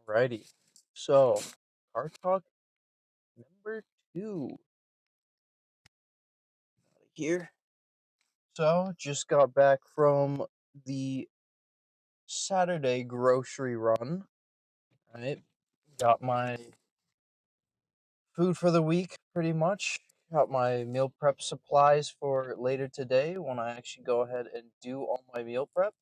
Alrighty. So, car talk number two here. So, just got back from the Saturday grocery run. Right. Got my food for the week pretty much. Got my meal prep supplies for later today when I actually go ahead and do all my meal prep.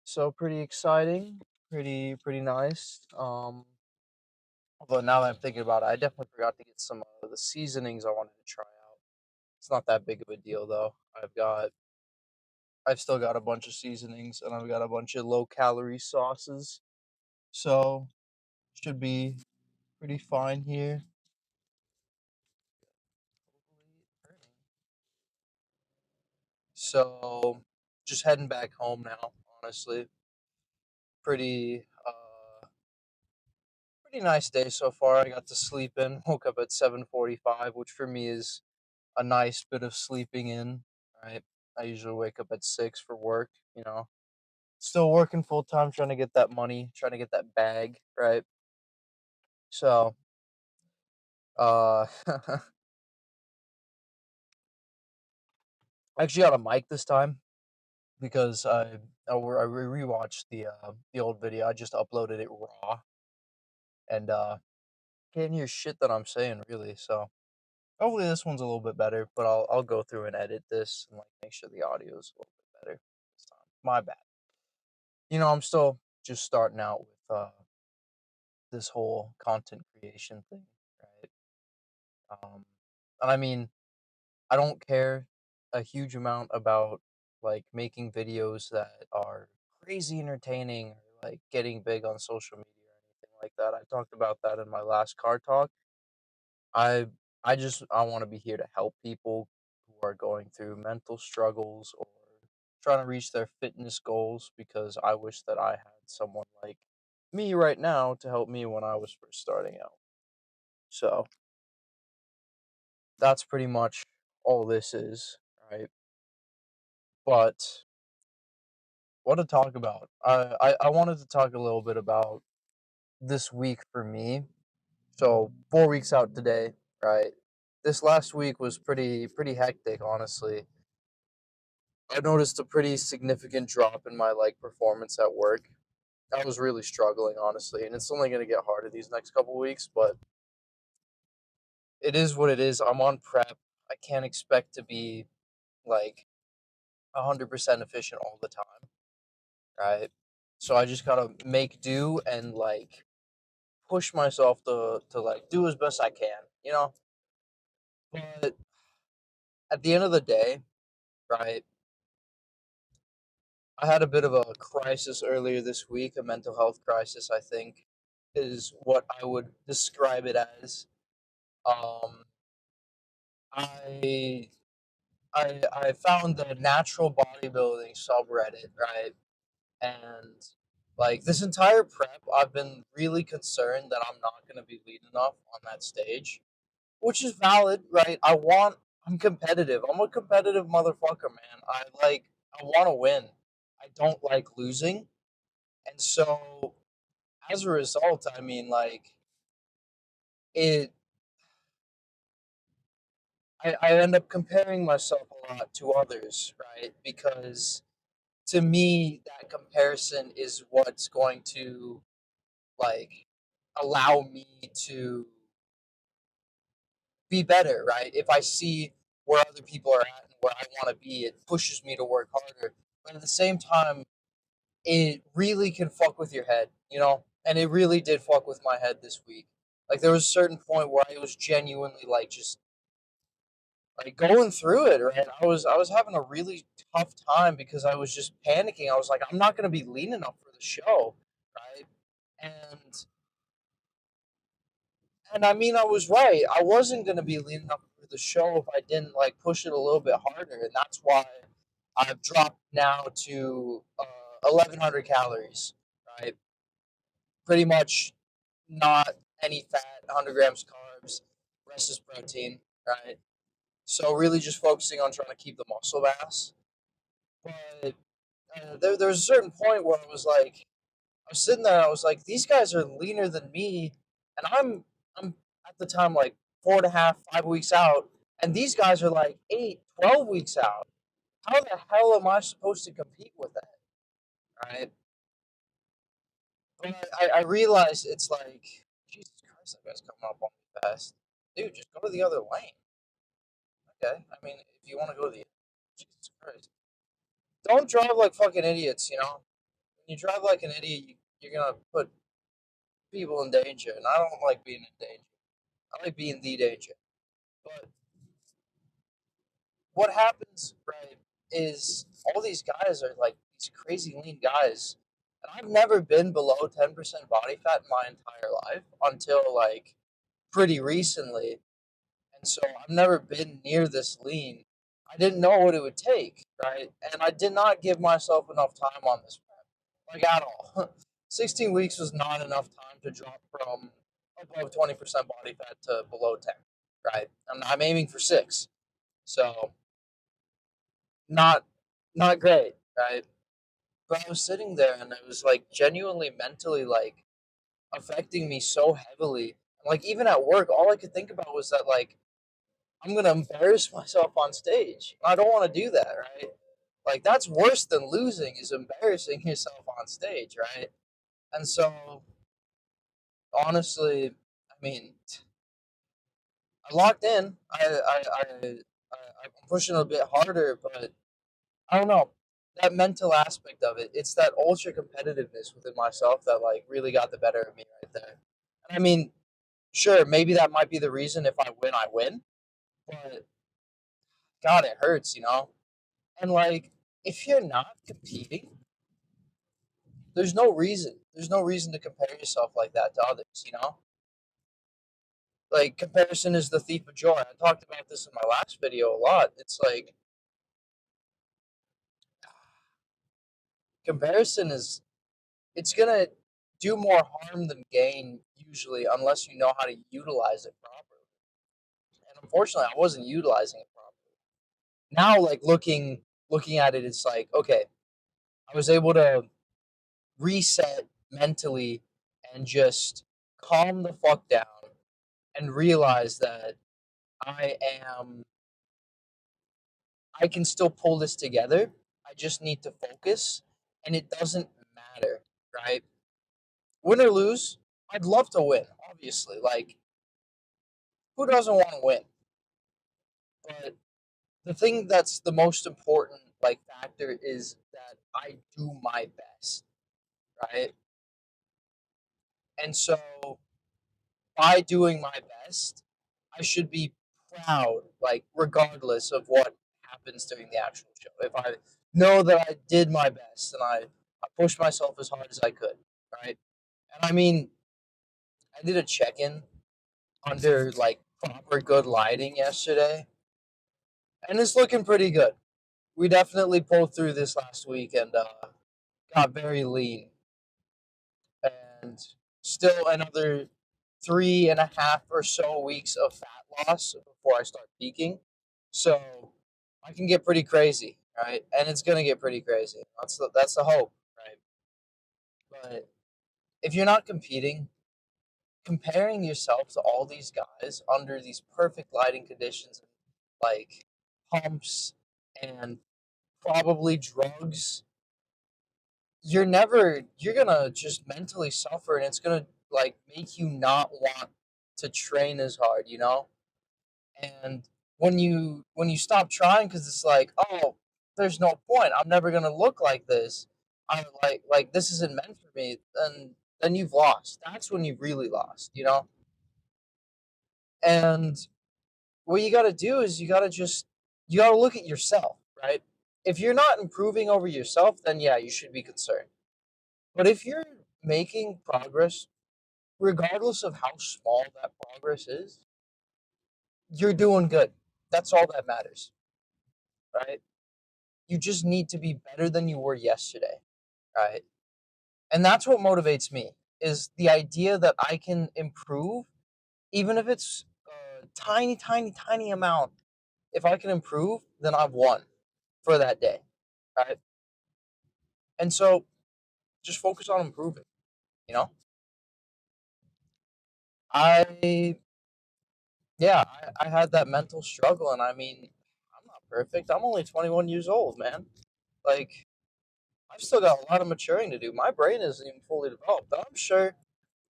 So pretty exciting, pretty nice. Although now that I'm thinking about it, I definitely forgot to get some of the seasonings I wanted to try out. It's not that big of a deal though. I've still got a bunch of seasonings and I've got a bunch of low calorie sauces. So should be pretty fine here. So just heading back home now, honestly. Pretty pretty nice day so far. I got to sleep in, woke up at 7:45, which for me is a nice bit of sleeping in, right? I usually wake up at 6 for work. Still working full time, trying to get that money, trying to get that bag, right? So, uh, I actually got a mic this time because I rewatched the old video. I just uploaded it raw and can't hear shit that I'm saying really. So hopefully this one's a little bit better, but I'll go through and edit this and like make sure the audio is a little bit better this time. My bad. I'm still just starting out with this whole content creation thing, right? Um, and I mean, I don't care a huge amount about like making videos that are crazy entertaining or like getting big on social media or anything like that. I talked about that in my last car talk. I I want to be here to help people who are going through mental struggles or trying to reach their fitness goals because I wish that I had someone like me right now to help me when I was first starting out. So, that's pretty much all this is, right? But what to talk about? I wanted to talk a little bit about this week for me. So 4 weeks out today, right? This last week was pretty hectic, honestly. I noticed a pretty significant drop in my like performance at work. I was really struggling, honestly, and it's only gonna get harder these next couple weeks, but it is what it is. I'm on prep. I can't expect to be like 100% efficient all the time, right? So I just gotta make do and like push myself to like do as best I can. But at the end of the day, right? I had a bit of a crisis earlier this week, a mental health crisis, I think, is what I would describe it as. Um, I I found the natural bodybuilding subreddit, right? And like this entire prep, I've been really concerned that I'm not going to be lean enough on that stage, which is valid, right? I'm competitive. I'm a competitive motherfucker, man. I want to win. I don't like losing. And so as a result, I mean, like, it, I end up comparing myself a lot to others, right? Because to me, that comparison is what's going to, like, allow me to be better, right? If I see where other people are at and where I want to be, it pushes me to work harder. But at the same time, it really can fuck with your head. And it really did fuck with my head this week. Like there was a certain point where I was genuinely like just like going through it, right? I was having a really tough time because I was just panicking. I was like, I'm not gonna be lean enough for the show, right? And and I mean I was right. I wasn't gonna be lean enough for the show if I didn't like push it a little bit harder, and that's why I've dropped now to 1,100 calories, right? Pretty much not any fat, 100 grams carbs, rest is protein, right? So really just focusing on trying to keep the muscle mass. But there was a certain point where I was like, I was sitting there, I was like, these guys are leaner than me, and I'm at the time like 4.5, 5 weeks out, and these guys are like 8, 12 weeks out. How the hell am I supposed to compete with that? Right? But I realized it's like, Jesus Christ, that guy's coming up on me fast. Dude, just go to the other lane. Okay. I mean, if you want to go to the Jesus Christ. Don't drive like fucking idiots, you know? When you drive like an idiot, you're gonna put people in danger, and I don't like being in danger. I like being the danger. But what happens, right, is all these guys are like these crazy lean guys. And I've never been below 10% body fat in my entire life until like pretty recently. And so I've never been near this lean. I didn't know what it would take, right? And I did not give myself enough time on this prep, like at all. 16 weeks was not enough time to drop from above 20% body fat to below 10, right? I'm aiming for 6. So not not great, right? But I was sitting there and it was like genuinely mentally like affecting me so heavily. Like even at work, all I could think about was that like I'm gonna embarrass myself on stage. I don't want to do that, right? Like that's worse than losing is embarrassing yourself on stage, right? And so honestly, I mean, I locked in. I'm pushing a bit harder, but I don't know. That mental aspect of it, it's that ultra competitiveness within myself that like really got the better of me right there. And I mean, sure, maybe that might be the reason if I win, but God, it hurts, you know? And like, if you're not competing, there's no reason. There's no reason to compare yourself like that to others, you know? Like, comparison is the thief of joy. I talked about this in my last video a lot. It's like, comparison is, it's gonna do more harm than gain, usually, unless you know how to utilize it properly. And unfortunately, I wasn't utilizing it properly. Now, like, looking at it, it's like, okay, I was able to reset mentally and just calm the fuck down and realize that I am I can still pull this together. I just need to focus and it doesn't matter, right? Win or lose, I'd love to win, obviously. Like who doesn't want to win? But the thing that's the most important like factor is that I do my best, right? And so by doing my best, I should be proud, like regardless of what happens during the actual show. If I know that I did my best and I pushed myself as hard as I could, right? And I mean, I did a check in under like proper good lighting yesterday, and it's looking pretty good. We definitely pulled through this last week and got very lean, and still another 3.5 or so weeks of fat loss before I start peaking. So I can get pretty crazy, right? And it's gonna get pretty crazy. That's the hope, right? But if you're not competing, comparing yourself to all these guys under these perfect lighting conditions, like pumps and probably drugs, you're gonna just mentally suffer and it's gonna like make you not want to train as hard, you know? And when you stop trying because it's like, oh, there's no point. I'm never gonna look like this. I'm like this isn't meant for me. Then you've lost. That's when you've really lost, you know. And what you got to do is you got to look at yourself, right? If you're not improving over yourself, then yeah, you should be concerned. But if you're making progress, regardless of how small that progress is, you're doing good. That's all that matters, right? You just need to be better than you were yesterday, right? And that's what motivates me is the idea that I can improve, even if it's a tiny, tiny, tiny amount. If I can improve, then I've won for that day, right? And so just focus on improving. You know, I yeah, I had that mental struggle, and I mean, I'm not perfect. I'm only 21 years old, man. Like, I've still got a lot of maturing to do. My brain isn't even fully developed. But I'm sure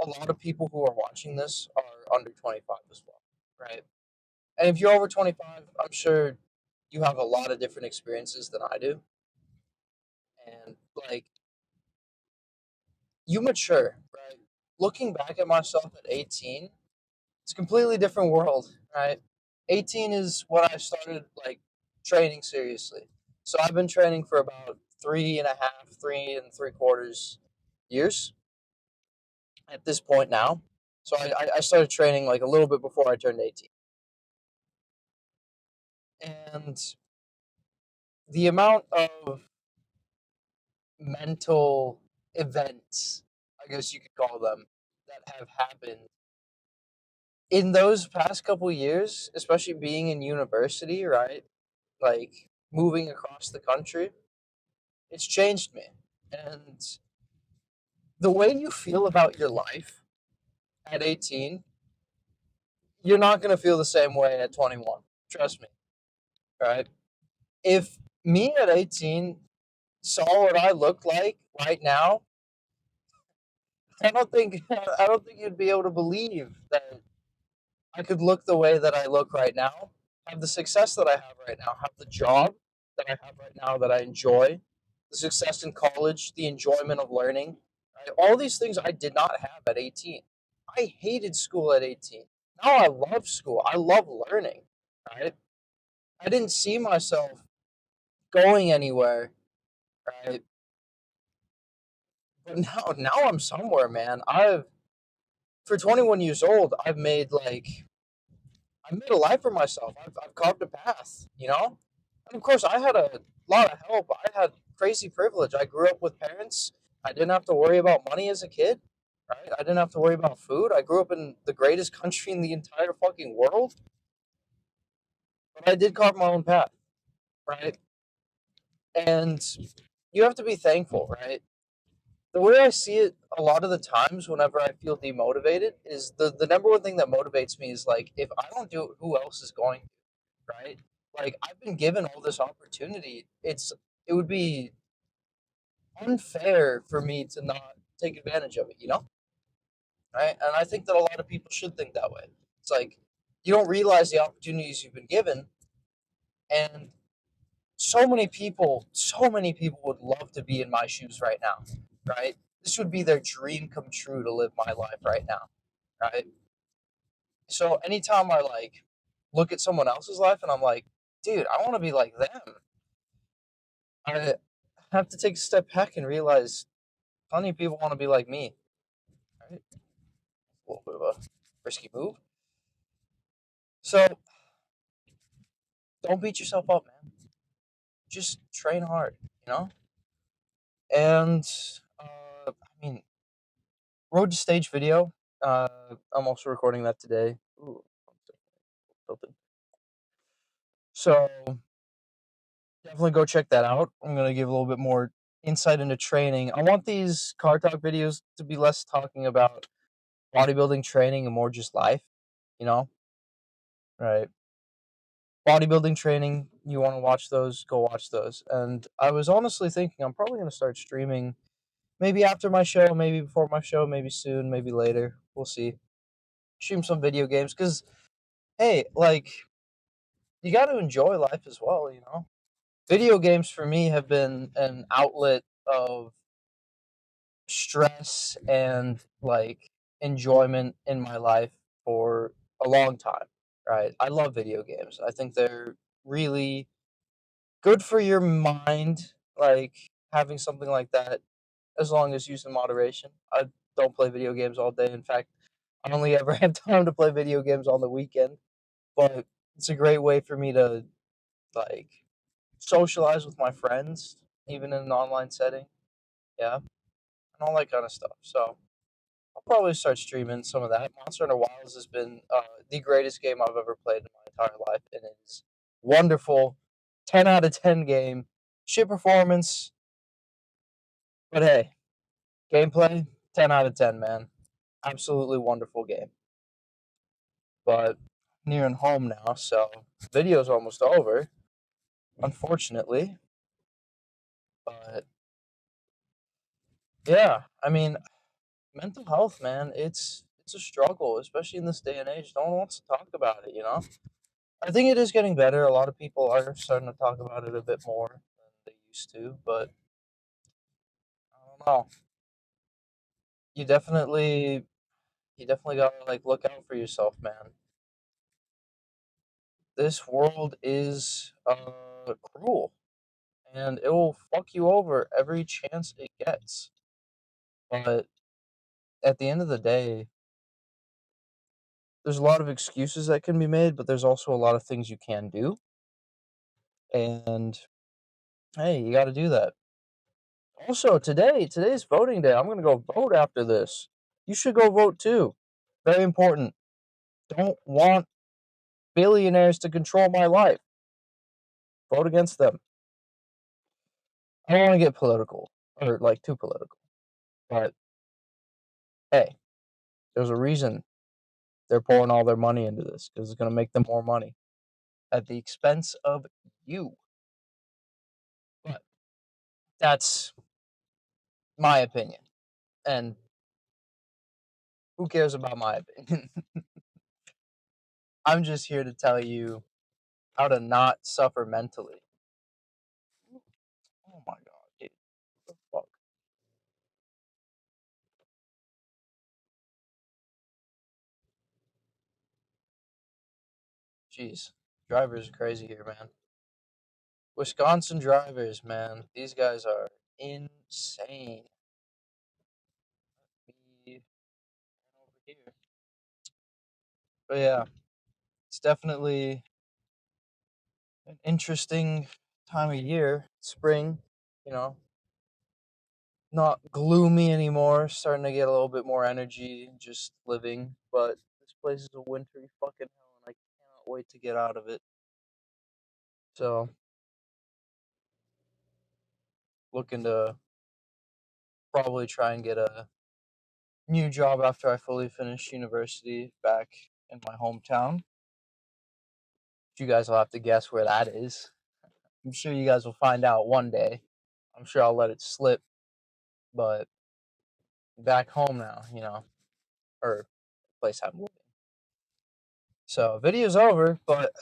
a lot of people who are watching this are under 25 as well, right? And if you're over 25, I'm sure you have a lot of different experiences than I do. And like, you mature, right? Looking back at myself at 18, it's a completely different world, right? 18 is when I started like training seriously. So I've been training for about 3.5, 3 and 3/4 years at this point now. So I started training like a little bit before I turned 18. And the amount of mental events, I guess you could call them, that have happened in those past couple years, especially being in university, right? Like moving across the country, it's changed me. And the way you feel about your life at 18, you're not going to feel the same way at 21. Trust me, right? If me at 18 saw what I look like right now, I don't think you'd be able to believe that I could look the way that I look right now, have the success that I have right now, have the job that I have right now that I enjoy, the success in college, the enjoyment of learning. Right? All these things I did not have at 18. I hated school at 18. Now I love school. I love learning. Right? I didn't see myself going anywhere. Right? But now I'm somewhere, man. For 21 years old, I've made a life for myself. I've carved a path, you know? And of course, I had a lot of help. I had crazy privilege. I grew up with parents. I didn't have to worry about money as a kid, right? I didn't have to worry about food. I grew up in the greatest country in the entire fucking world, but I did carve my own path, right? And you have to be thankful, right? The way I see it a lot of the times whenever I feel demotivated is the number one thing that motivates me is like, if I don't do it, who else is going to? Right? Like I've been given all this opportunity. It would be unfair for me to not take advantage of it, you know? Right? And I think that a lot of people should think that way. It's like you don't realize the opportunities you've been given, and so many people would love to be in my shoes right now, right? This would be their dream come true to live my life right now, right? So anytime I like look at someone else's life and I'm like, dude, I want to be like them. I have to take a step back and realize plenty of people want to be like me. Right? A little bit of a risky move. So don't beat yourself up, man. Just train hard, you know? And I mean, road to stage video. I'm also recording that today. Ooh, so definitely go check that out. I'm gonna give a little bit more insight into training. I want these car talk videos to be less talking about bodybuilding training and more just life. You know, right? Bodybuilding training, you want to watch those, go watch those. And I was honestly thinking I'm probably going to start streaming maybe after my show, maybe before my show, maybe soon, maybe later. We'll see. Stream some video games because, hey, like, you got to enjoy life as well, you know? Video games for me have been an outlet of stress and, like, enjoyment in my life for a long time, right? I love video games. I think they're really good for your mind, like, having something like that, as long as used in moderation. I don't play video games all day. In fact, I only ever have time to play video games on the weekend, but it's a great way for me to, like, socialize with my friends, even in an online setting. Yeah, and all that kind of stuff. So I'll probably start streaming some of that. Monster Hunter Wilds has been the greatest game I've ever played in my entire life, and it is wonderful. 10 out of 10 game. Shit performance, but hey, gameplay, 10 out of 10, man. Absolutely wonderful game. But nearing home now, so video's almost over, unfortunately. But yeah, I mean, mental health, man, it's a struggle, especially in this day and age. No one wants to talk about it, you know? I think it is getting better. A lot of people are starting to talk about it a bit more than they used to, but I don't know. You definitely you definitely gotta like look out for yourself, man. This world is cruel and it will fuck you over every chance it gets. But at the end of the day, there's a lot of excuses that can be made, but there's also a lot of things you can do. And hey, you got to do that. Also, today's voting day. I'm going to go vote after this. You should go vote too. Very important. Don't want billionaires to control my life. Vote against them. I don't want to get political or like too political. But hey, there's a reason they're pouring all their money into this because it's going to make them more money at the expense of you. But that's my opinion. And who cares about my opinion? I'm just here to tell you how to not suffer mentally. Oh my god, dude. What the fuck? Jeez. Drivers are crazy here, man. Wisconsin drivers, man. These guys are insane. Me over here. But yeah, it's definitely an interesting time of year. Spring, you know, not gloomy anymore. Starting to get a little bit more energy just living. But this place is a wintry fucking hell, and I cannot wait to get out of it. So, looking to probably try and get a new job after I fully finish university back in my hometown. You guys will have to guess where that is. I'm sure you guys will find out one day. I'm sure I'll let it slip, but back home now, you know, or place I'm living. So video's over, but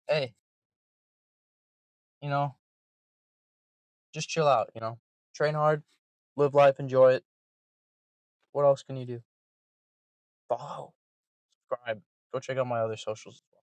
hey, you know, just chill out, you know. Train hard, live life, enjoy it. What else can you do? Follow, subscribe, go check out my other socials as well.